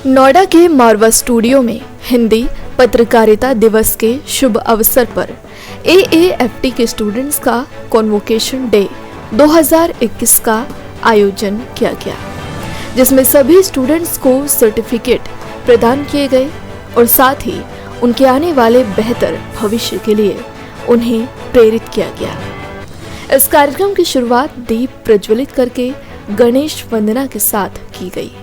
नोएडा के मारवा स्टूडियो में हिंदी पत्रकारिता दिवस के शुभ अवसर पर एएफटी के स्टूडेंट्स का कॉन्वोकेशन डे 2021 का आयोजन किया गया, जिसमें सभी स्टूडेंट्स को सर्टिफिकेट प्रदान किए गए और साथ ही उनके आने वाले बेहतर भविष्य के लिए उन्हें प्रेरित किया गया। इस कार्यक्रम की शुरुआत दीप प्रज्वलित करके गणेश वंदना के साथ की गई।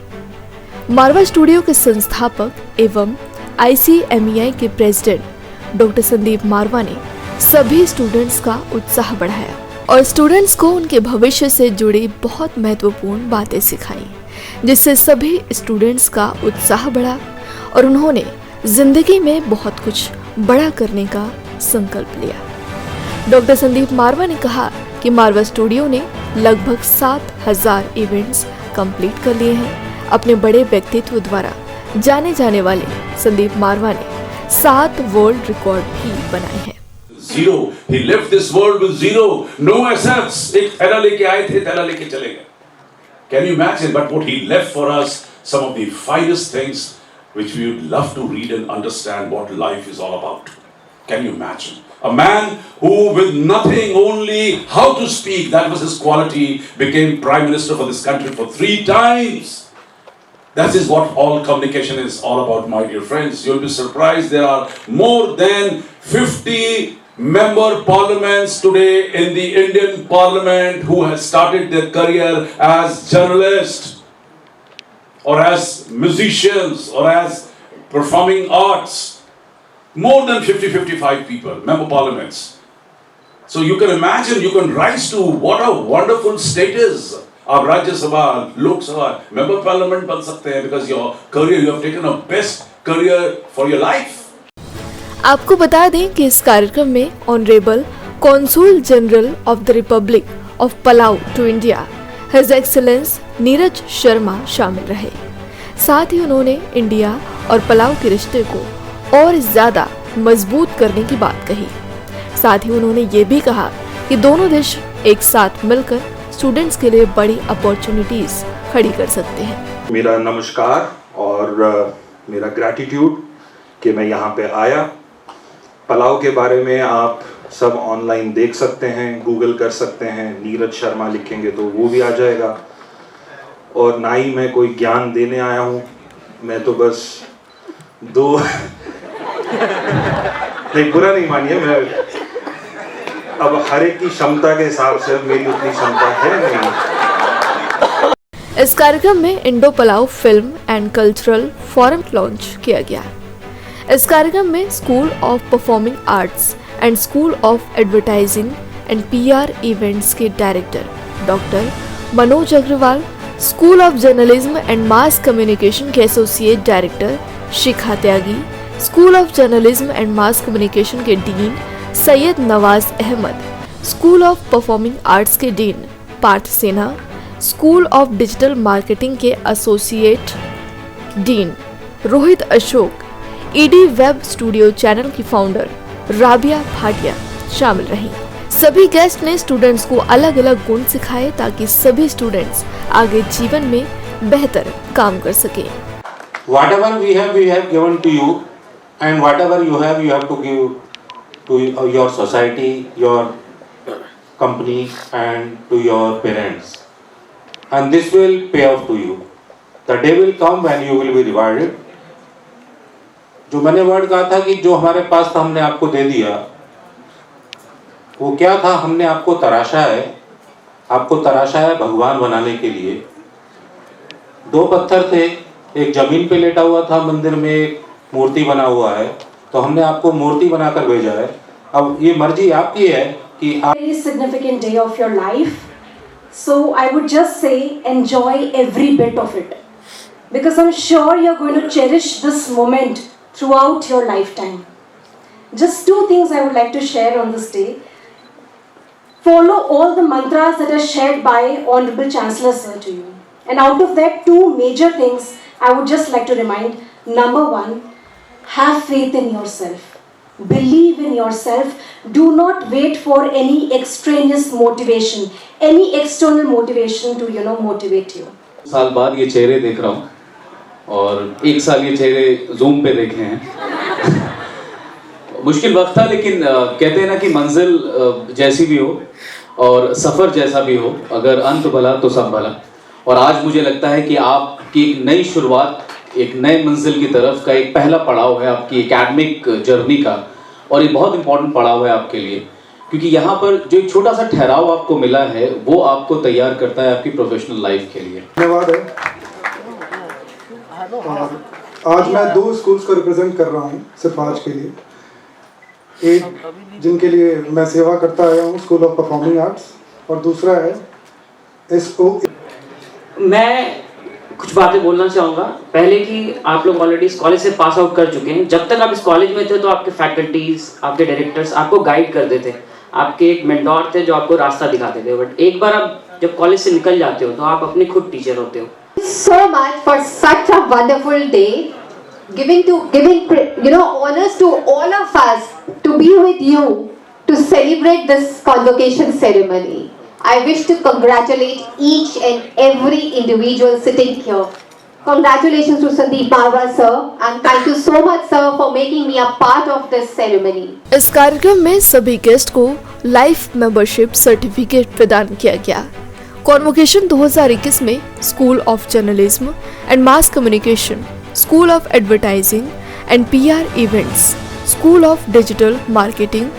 मारवा स्टूडियो के संस्थापक एवं ICMEI के प्रेसिडेंट डॉक्टर संदीप मारवा ने सभी स्टूडेंट्स का उत्साह बढ़ाया और स्टूडेंट्स को उनके भविष्य से जुड़ी बहुत महत्वपूर्ण बातें सिखाई, जिससे सभी स्टूडेंट्स का उत्साह बढ़ा और उन्होंने जिंदगी में बहुत कुछ बड़ा करने का संकल्प लिया। डॉक्टर संदीप मारवा ने कहा कि मारवा स्टूडियो ने लगभग 7,000 इवेंट्स कंप्लीट कर लिए हैं। अपने बड़े व्यक्तित्व द्वारा जाने जाने वाले संदीप मारवा ने 7 वर्ल्ड रिकॉर्ड भी बनाए हैं। Zero, he left this world with zero, no assets. एक थैला लेके आए थे, थैला लेके चले गए। Can you imagine? But what he left for us, some of the finest things which we would love to read and understand what life is all about. Can you imagine? A man who with nothing, only how to speak, that was his quality, became Prime Minister for this country for 3 times. That is what all communication is all about, my dear friends. You'll be surprised there are more than 50 member parliaments today in the Indian Parliament who have started their career as journalists or as musicians or as performing arts. More than 50-55 people, member parliaments. So you can imagine, you can rise to what a wonderful status. आप राज्य सभा, लोक सभा, member parliament बन सकते हैं because your career, you have taken a best career for your life. आपको बता दें कि इस कार्यक्रम में honourable consul general of the Republic of Palau to India his excellency Neeraj Sharma शामिल रहे। साथ ही उन्होंने इंडिया और पलाऊ के रिश्ते को और ज्यादा मजबूत करने की बात कही। साथ ही उन्होंने ये भी कहा कि दोनों देश एक साथ मिलकर स्टूडेंट्स के लिए बड़ी अपॉर्चुनिटीज खड़ी कर सकते हैं। मेरा नमस्कार और मेरा ग्रैटिट्यूड कि मैं यहाँ पे आया। पलाऊ के बारे में आप सब ऑनलाइन देख सकते हैं, गूगल कर सकते हैं, नीरज शर्मा लिखेंगे तो वो भी आ जाएगा। और ना ही मैं कोई ज्ञान देने आया हूँ, मैं तो बस दो नहीं, बुरा नहीं मानिए, मैं अब हर एक की क्षमता के हिसाब से, मेरी उतनी क्षमता है नहीं। इस कार्यक्रम में Indo Palau film and cultural forum launch किया गया। इस कार्यक्रम में school of performing arts and school of advertising and PR events के director doctor Manoj Agarwal, school of journalism and mass communication के associate director Shikha Tyagi, school of journalism and mass communication के dean Syed Nawaz Ahmed, school of performing arts के dean Parth Sinha, school of digital marketing के associate dean Rohit Ashok, ED web studio channel की founder Rabia Bhatia शामिल रहीं। सभी guest ने students को अलग अलग गुण सिखाए ताकि सभी स्टूडेंट्स आगे जीवन में बेहतर काम कर सकें। Whatever we have given to you, and whatever you have to give to your society, your company, and to your parents. And this will pay off to you. The day will come when you will be rewarded. जो मैंने word कहा था कि जो हमारे पास था हमने आपको दे दिया, वो क्या था? हमने आपको तराशा है भगवान बनाने के लिए। 2 पत्थर थे, एक जमीन पे लेटा हुआ था, मंदिर में एक मूर्ति बना हुआ है, तो हमने आपको मूर्ति बनाकर भेजा है। अब ये मर्जी आपकी है कि आप very significant day of your life, so I would just say enjoy every bit of it, because I'm sure you're going to cherish this moment throughout your lifetime. Just 2 things I would like to share on this day. Follow all the mantras that are shared by Honorable Chancellor Sir to you, and out of that 2 major things I would just like to remind. Number 1, have faith in yourself. Believe in yourself. Do not wait for any extraneous motivation, any external motivation to motivate you. साल बाद ये चेहरे देख रहा हूँ और एक साल ये चेहरे जूम पे देखे हैं। मुश्किल वक्त था, लेकिन कहते हैं ना कि मंजिल जैसी भी हो और सफ़र जैसा भी हो, अगर अंत भला तो सब भला। और आज मुझे लगता है कि आपकी एक नई शुरुआत, एक नए मंजिल की तरफ का एक पहला पड़ाव है आपकी एकेडमिक जर्नी का, और ये बहुत इंपॉर्टेंट पड़ाव है आपके लिए, क्योंकि यहाँ पर जो एक छोटा सा ठहराव आपको मिला है वो आपको तैयार करता है आपकी प्रोफेशनल लाइफ के लिए। धन्यवाद है। और आज मैं 2 स्कूल्स को रिप्रेजेंट कर रहा हूँ सिर्फ आज के लिए। एक जिनके लिए मैं सेवा करता आया हूँ, स्कूल ऑफ परफॉर्मिंग आर्ट्स, और दूसरा है SO। मैं कुछ बातें बोलना चाहूँगा। पहले कि आप लोग ऑलरेडी इस कॉलेज से पास आउट कर चुके हैं। जब तक आप इस कॉलेज में थे तो आपके फैकल्टीज़, आपके डायरेक्टर्स आपको गाइड करते थे, आपके एक मेंटोर थे जो आपको रास्ता दिखाते थे। बट एक बार आप जब कॉलेज से निकल जाते हो तो आप अपने खुद टीचर होते हो। So much for such a wonderful day, giving honors to all of us to be with you to celebrate this convocation ceremony. I wish to congratulate each and every individual sitting here. Congratulations to Sandeep Marwa sir, and thank you so much sir for making me a part of this ceremony. इस कार्यक्रम में सभी guest को life membership certificate प्रदान किया गया। Convocation 2021 में school of journalism and mass communication, school of advertising and PR events, school of digital marketing,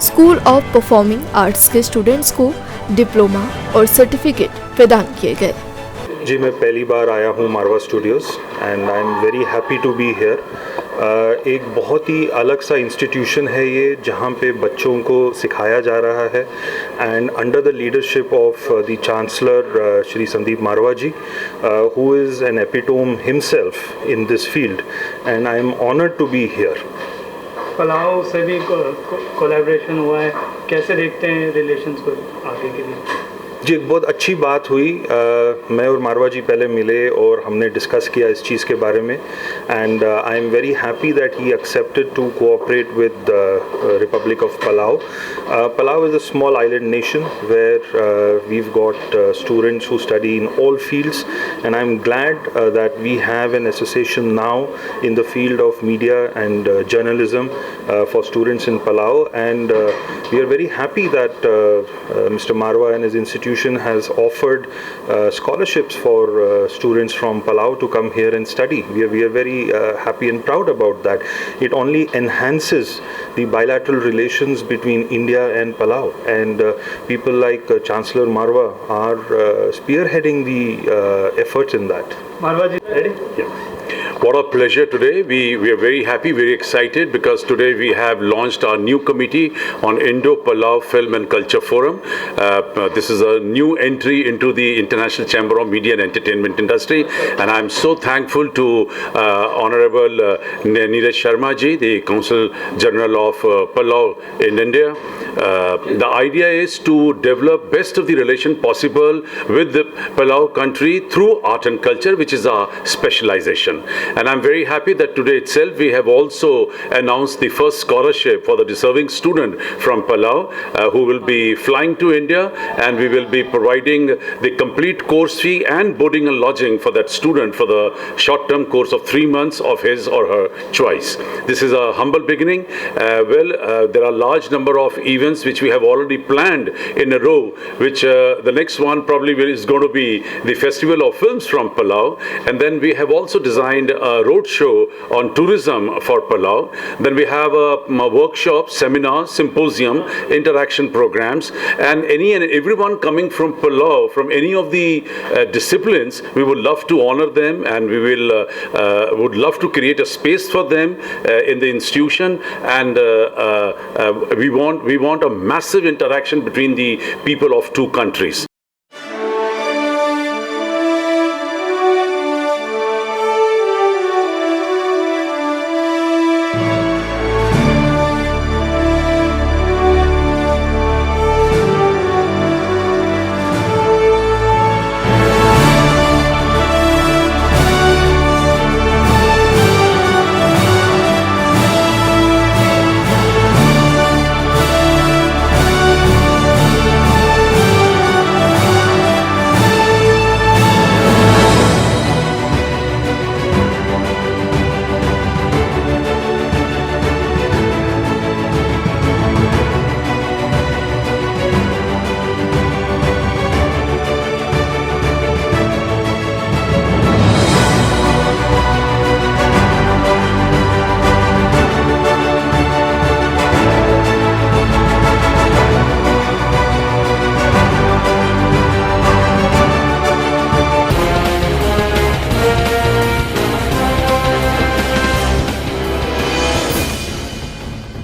school of performing arts के स्टूडेंट्स को डिप्लोमा और सर्टिफिकेट प्रदान किए गए। जी, मैं पहली बार आया हूँ Marwah studios and I am very happy to be here. एक बहुत ही अलग सा इंस्टीट्यूशन है ये, जहाँ पे बच्चों को सिखाया जा रहा है, and under the leadership of the chancellor Shri Sandeep Marwah ji, who is an epitome himself in this field, and I am honoured to be here. Palau से भी कोलैबोरेशन हुआ है, कैसे देखते हैं रिलेशंस को आगे के लिए? जी, एक बहुत अच्छी बात हुई। मैं और मारवा जी पहले मिले और हमने डिस्कस किया इस चीज़ के बारे में, and I am very happy that he accepted to cooperate with Republic of Palau. Palau is a small island nation where we've got students who study in all fields, and I'm glad that we have an association now in the field of media and journalism for students in Palau, and we are very happy that Mr. Marwa and his institution has offered scholarships for students from Palau to come here and study. We are very happy and proud about that. It only enhances the bilateral relations between India and Palau, and people like Chancellor Marwa are spearheading the efforts in that. Marwa ji, ready? Yeah. What a pleasure today. We are very happy, very excited, because today we have launched our new committee on Indo-Palau Film and Culture Forum. This is a new entry into the International Chamber of Media and Entertainment Industry, and I'm so thankful to Honorable Neeraj Sharma ji, the Consul General of Palau in India. The idea is to develop best of the relation possible with the Palau country through art and culture, which is our specialization. And I'm very happy that today itself we have also announced the first scholarship for the deserving student from Palau who will be flying to India, and we will be providing the complete course fee and boarding and lodging for that student for the short-term course of 3 months of his or her choice. This is a humble beginning. There are large number of events which we have already planned in a row, which the next one probably is going to be the Festival of Films from Palau, and then we have also designed a road show on tourism for Palau. Then we have a workshop, seminar, symposium, interaction programs, and any and everyone coming from Palau, from any of the disciplines, we would love to honor them, and we would love to create a space for them in the institution, and we want a massive interaction between the people of two countries.